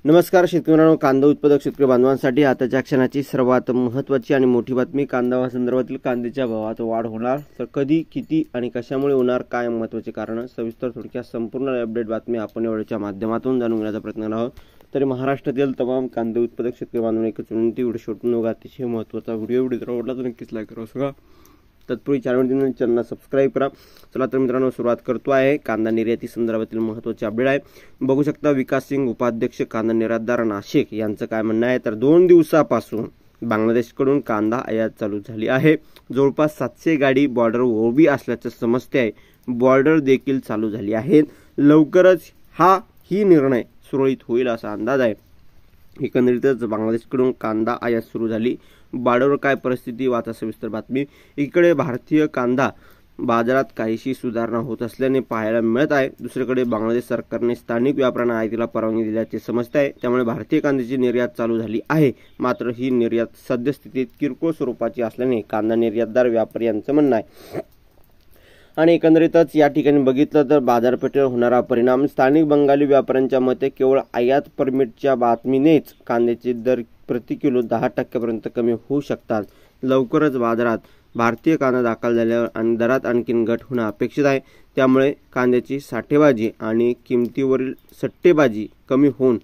नमस्कार शेतकऱ्यांनो, कांदा उत्पादक शेतकरी बांधवांसाठी आताच्या क्षणाची सर्वात महत्त्वाची आणि मोठी बातमी. कांदा संदर्भातील कांद्याच्या भावात वाढ होणार, तर कधी, किती आणि कशामुळे होणार, काय महत्त्वाचे कारण, सविस्तर थोडक्यात संपूर्ण अपडेट बातमी आपण या व्हिडिओच्या माध्यमातून जाणून घेण्याचा प्रयत्न करणार आहोत. तरी महाराष्ट्रातील तमाम कांदा उत्पादक शेतकरी बांधवांना एकच विनंती, व्हिडिओ शेवटून बघा. अतिशय महत्त्वाचा व्हिडिओ जर आवडला तर नक्कीच लाईक करा. सगळं तत्पूर्वी चॅनलला सबस्क्राईब करा. चला तर मित्रांनो, सुरुवात करतो आहे कांदा निर्याती संदर्भातील महत्त्वाचे अपडेट आहे. बघू शकता, विकास सिंग उपाध्यक्ष कांदा निर्यातदार नाशिक यांचं काय म्हणणं आहे, तर 2 दिवसापासून बांगलादेशकडून कांदा आयात चालू झाली आहे. जवळपास 700 गाडी बॉर्डर उभी असल्याचं समजते आहे. बॉर्डर देखील चालू झाली आहेत. लवकरच ही निर्णय सुरळीत होईल असा अंदाज आहे. एकंदरीतच बांगलादेशकडून कांदा आयात सुरू झाली. बॉर्डरवर काय परिस्थिती, वाचा सविस्तर बातमी. इकडे भारतीय कांदा बाजारात काहीशी सुधारणा होत असल्याने पाहायला मिळत आहे. दुसरीकडे बांगलादेश सरकारने स्थानिक व्यापाऱ्यांना आयातीला परवानगी दिल्याचे समजते आहे. त्यामुळे भारतीय कांद्याची निर्यात चालू झाली आहे. मात्र ही निर्यात सद्यस्थितीत किरकोळ स्वरूपाची असल्याने कांदा निर्यातदार व्यापारी यांचं म्हणणं आहे. आणि एकंदरीतच या ठिकाणी बघितलं तर बाजारपेठेवर होणारा परिणाम, स्थानिक बंगाली व्यापाऱ्यांच्या मते केवळ आयात परमिटच्या बातमीनेच कांद्याचे दर प्रति किलो 10% कमी होऊ शकतात. लवकरच बाजारात भारतीय कांदा दाखल झाल्यावर आणि दरात आणखीन घट होणं अपेक्षित आहे. त्यामुळे कांद्याची साठेबाजी आणि किमतीवरील सट्टेबाजी कमी होऊन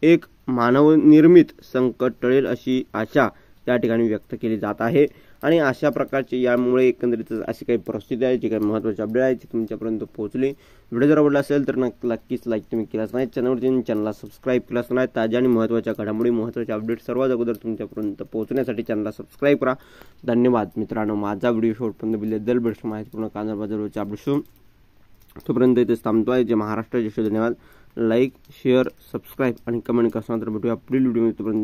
एक मानवनिर्मित संकट टळेल अशी आशा त्या ठिकाणी व्यक्त केली जात आहे. आणि अशा प्रकारचे यामुळे एकंदरीत अशी काही परिस्थिती आहे, जी काही महत्त्वाची अपडेट आहे ती तुमच्यापर्यंत पोहोचली. व्हिडिओ जर आवडला असेल तर नक्कीच लाईक तुम्ही केलाच नाही, चॅनलला सबस्क्राईब केलाच नाही. ताज्या आणि महत्त्वाच्या घडामोडी, महत्त्वाचे अपडेट सर्वात अगोदर तुमच्यापर्यंत पोहोचण्यासाठी चॅनलला सबस्क्राईब करा. धन्यवाद मित्रांनो. माझा व्हिडिओ शेवटपर्यंत बिल्ले बेस्ट माहितीपूर्ण कांदा बाजाराचे अपडेट तोपर्यंत इथेच थांबतोय. जे महाराष्ट्राचे धन्यवाद. लाईक, शेअर, सबस्क्राईब आणि कमेंट करताना तर भेटूया पुढील व्हिडिओ. तोपर्यंत